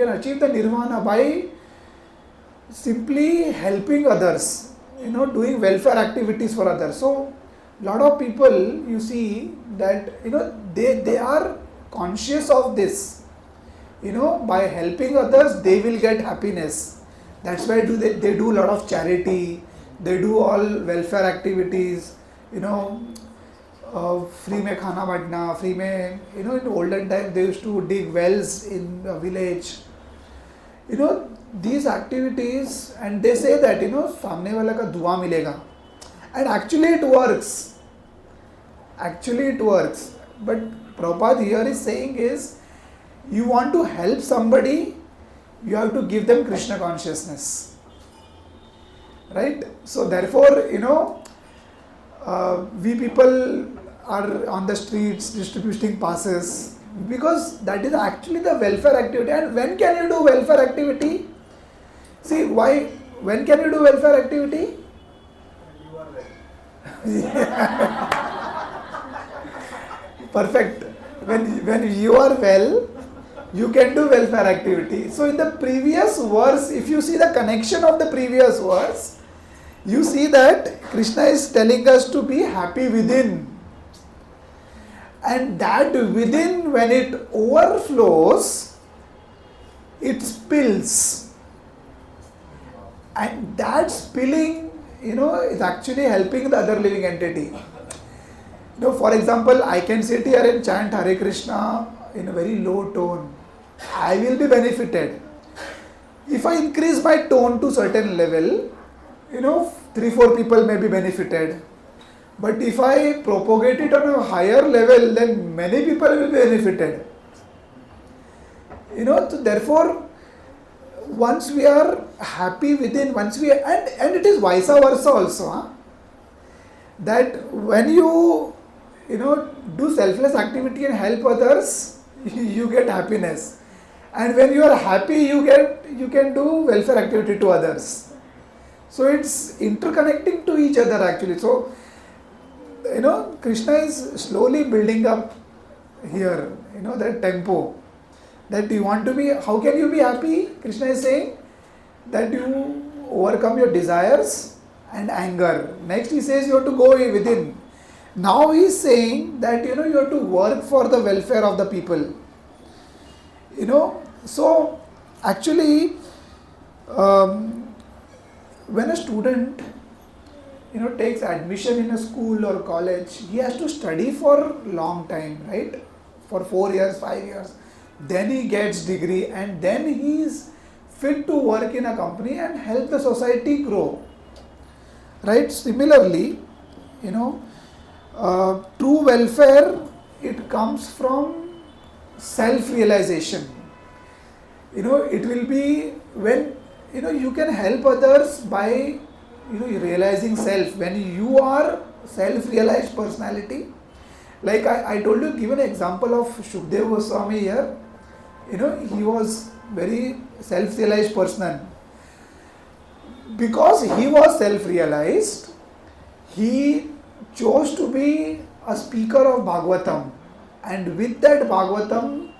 achieve the nirvana by simply helping others, doing welfare activities for others. So lot of people, you see that they are conscious of this, by helping others they will get happiness. That's why they do a lot of charity, they do all welfare activities, free mein khana batna, free mein, in olden times they used to dig wells in a village. These activities, and they say that सामने वाला का दुआ मिलेगा, and actually it works. But Prabhupada here is saying is, you want to help somebody, you have to give them Krishna consciousness, right? So therefore, we people are on the streets distributing passes, because that is actually the welfare activity. And when can you do welfare activity? See, when can you do welfare activity? Perfect. When you are well, you can do welfare activity. So in the previous verse, if you see the connection of the previous verse, you see that Krishna is telling us to be happy within. And that within, when it overflows, it spills. And that spilling, is actually helping the other living entity. For example, I can sit here and chant Hare Krishna in a very low tone. I will be benefited. If I increase my tone to certain level, 3-4 people may be benefited. But if I propagate it on a higher level, then many people will be benefited. So therefore, once we are happy within, and it is vice versa also, that when you do selfless activity and help others, you get happiness. And when you are happy, you can do welfare activity to others. So it's interconnecting to each other actually. So, Krishna is slowly building up here, that tempo. That you want to be, how can you be happy? Krishna is saying that you overcome your desires and anger. Next he says you have to go within. Now he is saying that you have to work for the welfare of the people. So actually when a student takes admission in a school or college, he has to study for long time, right? For 4 years, 5 years. Then he gets degree, and then he is fit to work in a company and help the society grow. Right? Similarly, true welfare, it comes from self-realization. It will be when, you can help others by, realizing self. When you are self-realized personality, like I told you, give an example of Shukdev Goswami here. He was very self-realized person. Because he was self-realized, he chose to be a speaker of Bhagavatam. And with that Bhagavatam,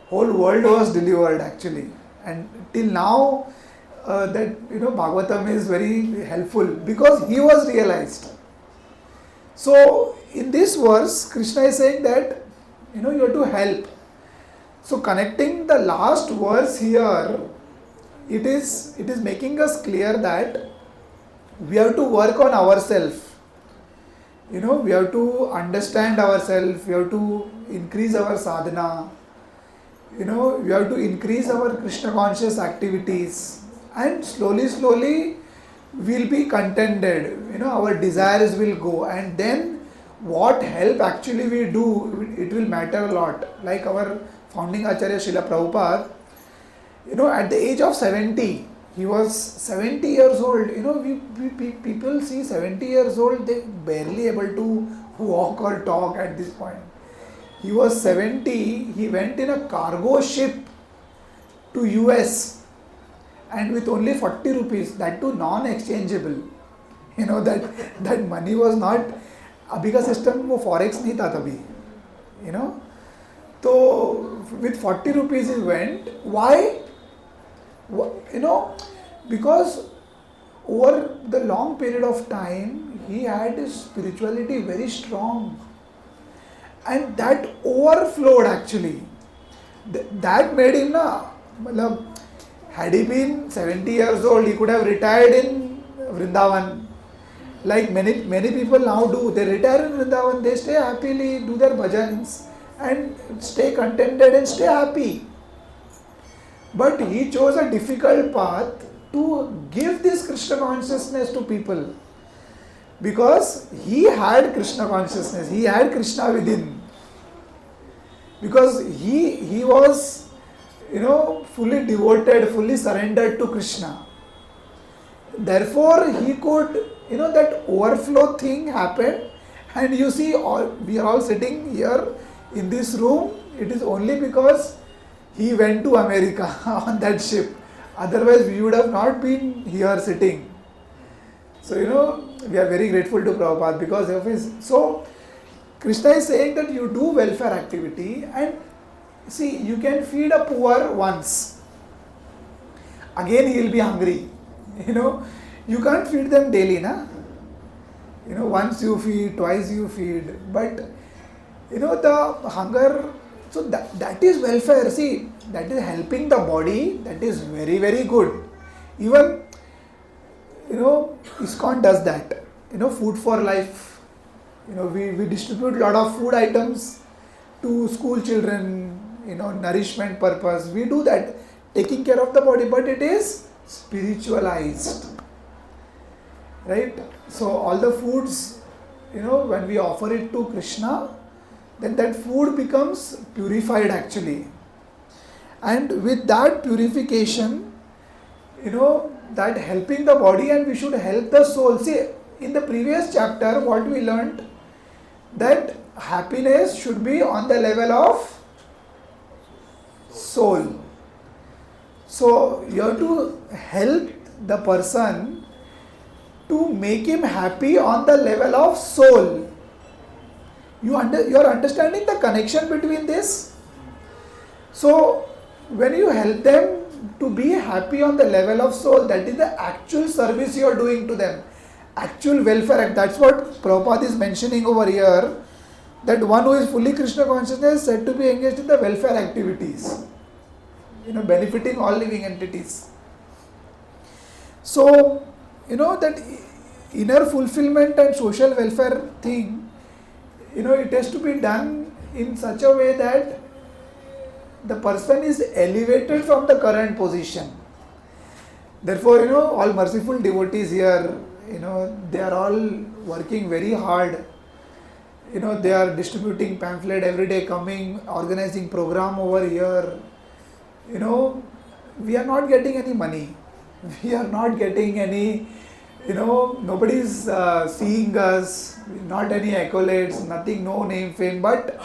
whole world was delivered actually. And till now, Bhagavatam is very helpful because he was realized. So, in this verse, Krishna is saying that, you have to help. So, connecting the last verse here, it is making us clear that we have to work on ourselves. We have to understand ourselves, we have to increase our sadhana, we have to increase our Krishna conscious activities, and slowly we'll be contented, our desires will go, and then what help actually we do, it will matter a lot. Like our founding Acharya Srila Prabhupada, at the age of 70, he was 70 years old. People see 70 years old, they barely able to walk or talk at this point. He was 70, he went in a cargo ship to US, and with only 40 rupees, that too non-exchangeable. That money was not, abhi ka system wo forex nahi tha tabhi. So with 40 rupees he went. Why? Because over the long period of time, he had his spirituality very strong. And that overflowed actually. That made him, had he been 70 years old, he could have retired in Vrindavan. Like many people now do. They retire in Vrindavan, they stay happily, do their bhajans and stay contented and stay happy. But he chose a difficult path to give this Krishna consciousness to people. Because he had Krishna consciousness, he had Krishna within. Because he was, fully devoted, fully surrendered to Krishna. Therefore, he could, that overflow thing happened. And you see, we are all sitting here in this room. It is only because he went to America on that ship. Otherwise, we would have not been here sitting. So, we are very grateful to Prabhupada because of his. So, Krishna is saying that you do welfare activity and see, you can feed a poor once. Again, he will be hungry. You can't feed them daily, na? Once you feed, twice you feed. But, the hunger, so that is welfare. See, that is helping the body. That is very, very good. Even, ISKCON does that. Food for life. We distribute a lot of food items to school children, nourishment purpose. We do that, taking care of the body, but it is spiritualized. Right? So all the foods, when we offer it to Krishna, then that food becomes purified actually. And with that purification, that helping the body, and we should help the soul. See, in the previous chapter, what we learnt, that happiness should be on the level of soul. So, you have to help the person to make him happy on the level of soul. You are understanding the connection between this? So, when you help them to be happy on the level of soul, that is the actual service you are doing to them. Actual welfare act. That's what Prabhupada is mentioning over here. That one who is fully Krishna consciousness is said to be engaged in the welfare activities. Benefiting all living entities. So, that inner fulfillment and social welfare thing, it has to be done in such a way that the person is elevated from the current position. Therefore, all merciful devotees here, they are all working very hard. They are distributing pamphlet every day, coming, organizing program over here. You know, we are not getting any money. We are not getting any, nobody is seeing us, not any accolades, nothing, no name, fame, but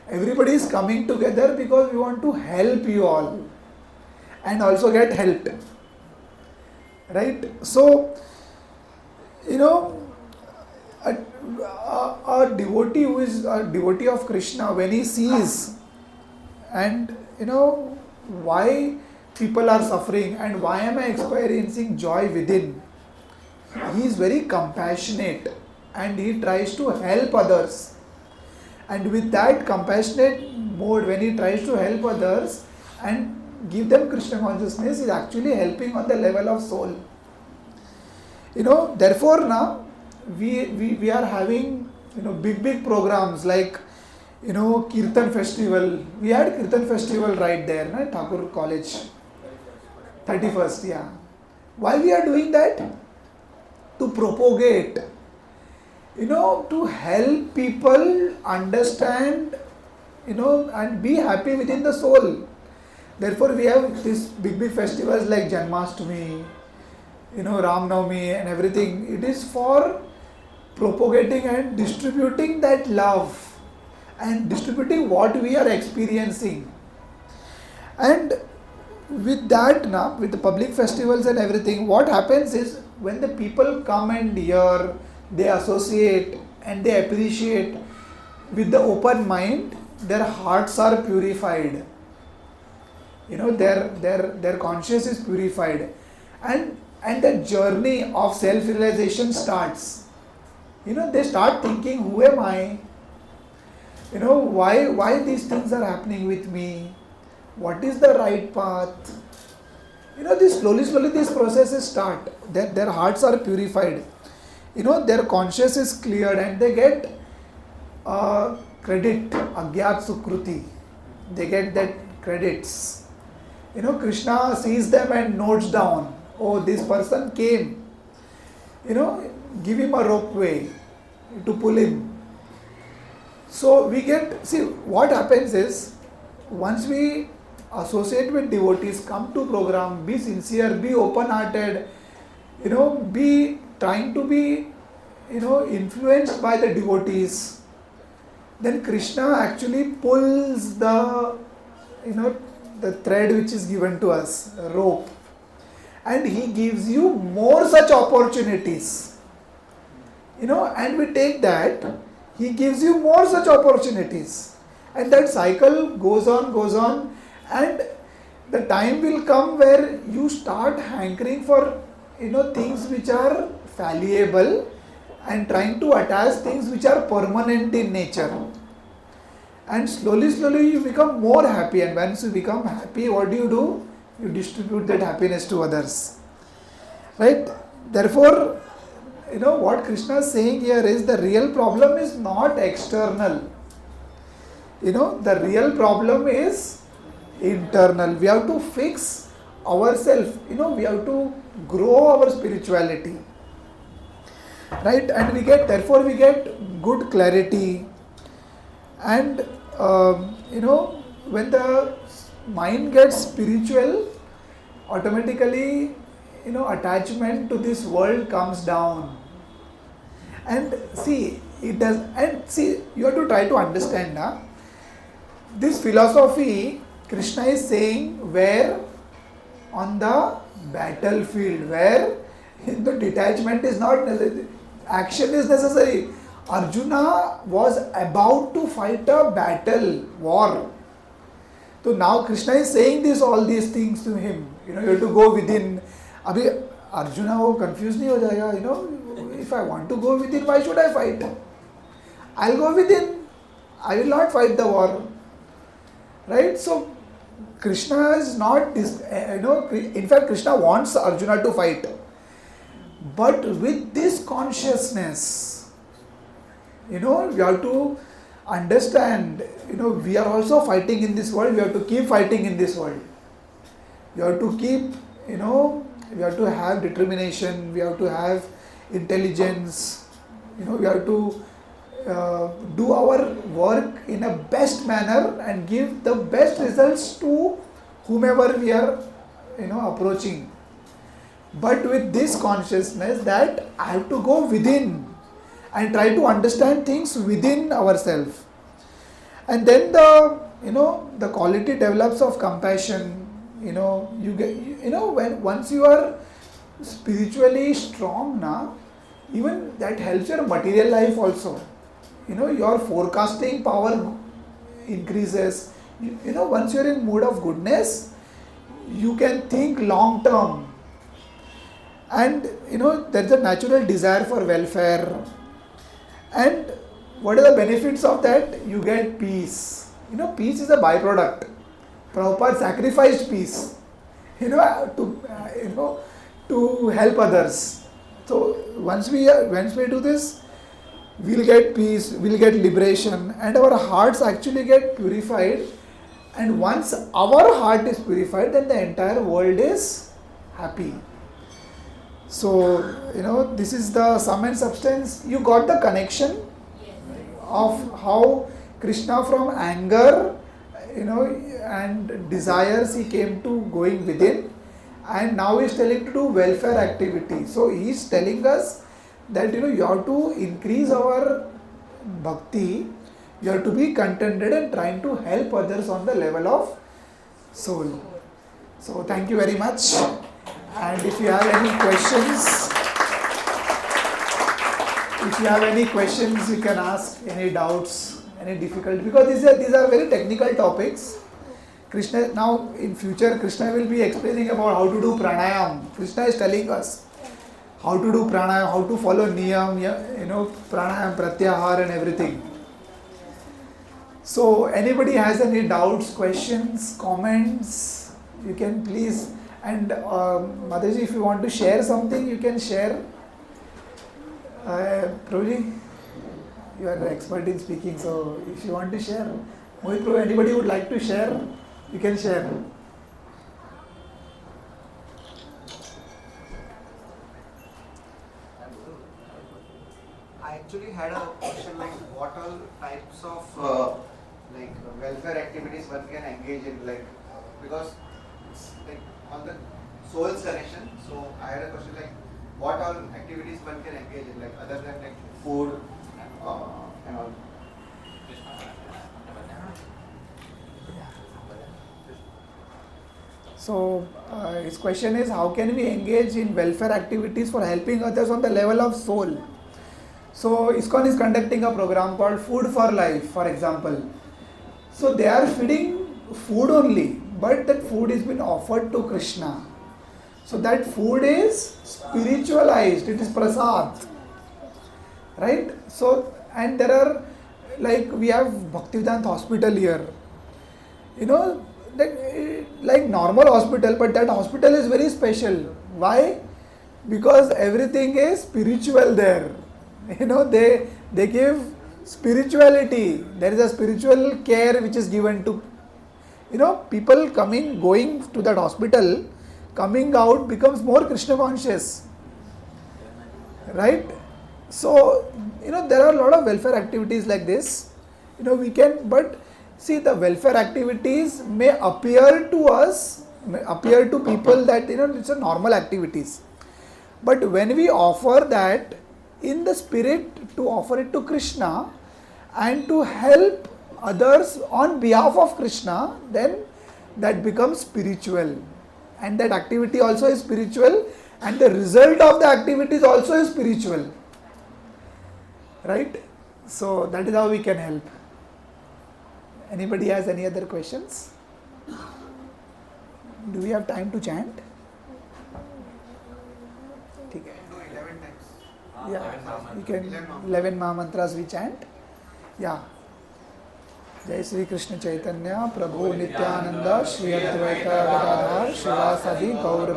everybody is coming together because we want to help you all and also get helped. Right? So, a devotee who is a devotee of Krishna, when he sees and why people are suffering and why am I experiencing joy within, he is very compassionate and he tries to help others. And with that compassionate mode, when he tries to help others and give them Krishna consciousness, he is actually helping on the level of soul. Therefore now we are having big programs like Kirtan festival. We had Kirtan festival right there, Thakur College, 31st. Yeah. Why we are doing that? To propagate, to help people understand, and be happy within the soul. Therefore, we have these big festivals like Janmashtami, Ram Navami and everything. It is for propagating and distributing that love and distributing what we are experiencing. And with that now, with the public festivals and everything, what happens is when the people come and hear, they associate and they appreciate with the open mind, their hearts are purified. Their conscience is purified. And the journey of self-realization starts. They start thinking, who am I? Why these things are happening with me? What is the right path? This slowly these processes start. Their hearts are purified. Their conscience is cleared and they get credit, agyat sukruti. They get that credits. Krishna sees them and notes down, oh, this person came. Give him a ropeway to pull him. So what happens is, once we associate with devotees, come to program, be sincere, be open-hearted, be trying to be, influenced by the devotees, then Krishna actually pulls the thread which is given to us, a rope, and he gives you more such opportunities. And we take that, he gives you more such opportunities. And that cycle goes on, and the time will come where you start hankering for, things which are fallible and trying to attach things which are permanent in nature. And slowly you become more happy. And once you become happy, what do? You distribute that happiness to others. Right? Therefore, what Krishna is saying here is the real problem is not external. The real problem is internal. We have to fix ourselves. We have to grow our spirituality. Right? And therefore we get good clarity. And, when the mind gets spiritual, automatically, attachment to this world comes down. And you have to try to understand, this philosophy, Krishna is saying, where on the battlefield, where the detachment is not necessary, action is necessary. Arjuna was about to fight a battle, war. So now Krishna is saying all these things to him. You have to go within. Abhi Arjuna wo confused nahi ho jayega, if I want to go within, why should I fight? I'll go within. I will not fight the war. Right? So Krishna is not, in fact Krishna wants Arjuna to fight. But with this consciousness, we have to understand, we are also fighting in this world. We have to keep fighting in this world. You have to keep, we have to have determination, we have to have intelligence, we have to do our work in a best manner and give the best results to whomever we are approaching. But with this consciousness that I have to go within and try to understand things within ourselves, and then the quality develops of compassion. You get, when once you are spiritually strong now, even that helps your material life also. Your forecasting power increases. Once you're in mood of goodness, you can think long term, and there's a natural desire for welfare. And what are the benefits of that? You get peace. Peace is a byproduct. Prabhupada sacrificed peace, to help others. So once we do this, we'll get peace, we'll get liberation, and our hearts actually get purified. And once our heart is purified, then the entire world is happy. So, this is the sum and substance. You got the connection of how Krishna from anger, and desires, he came to going within, and now he is telling to do welfare activity. So he is telling us that you have to increase our bhakti, you have to be contented and trying to help others on the level of soul. So thank you very much. And if you have any questions, you can ask, any doubts, any difficulty, because these are very technical topics. Krishna, now in future, Krishna will be explaining about how to do pranayam. Krishna is telling us how to do pranayam, how to follow niyam, pranayam, pratyahar and everything. So anybody has any doubts, questions, comments, you can please. And Mataji, if you want to share something, you can share. Prabhuji, you are an expert in speaking, so if you want to share. Mohit Prabhu, anybody would like to share, you can share. I actually had a question like what all types of welfare activities one can engage in, because it's like on the soul's connection. So I had a question like what all activities one can engage in, like other than like food and all. So his question is, how can we engage in welfare activities for helping others on the level of soul? So ISKCON is conducting a program called Food for Life, for example. So they are feeding food only, but that food is been offered to Krishna. So that food is spiritualized, it is prasad. Right? So, and there are, we have Bhaktivedanta hospital here. Like normal hospital, but that hospital is very special. Why? Because everything is spiritual there. They give spirituality. There is a spiritual care which is given to, people going to that hospital, coming out becomes more Krishna conscious. Right? So, there are a lot of welfare activities like this. But see, the welfare activities may appear to us, appear to people that, it's a normal activities. But when we offer that in the spirit, to offer it to Krishna and to help others on behalf of Krishna, then that becomes spiritual. And that activity also is spiritual, and the result of the activity is also spiritual. Right? So that is how we can help. Anybody has any other questions? Do we have time to chant? Okay. Do 11 times. Yeah, we can 11 Mahamantras we chant. Yeah. Jai Sri Krishna Chaitanya, Prabhu Nityananda, Shri Advaita Gadadhar, Shivasadi Gaur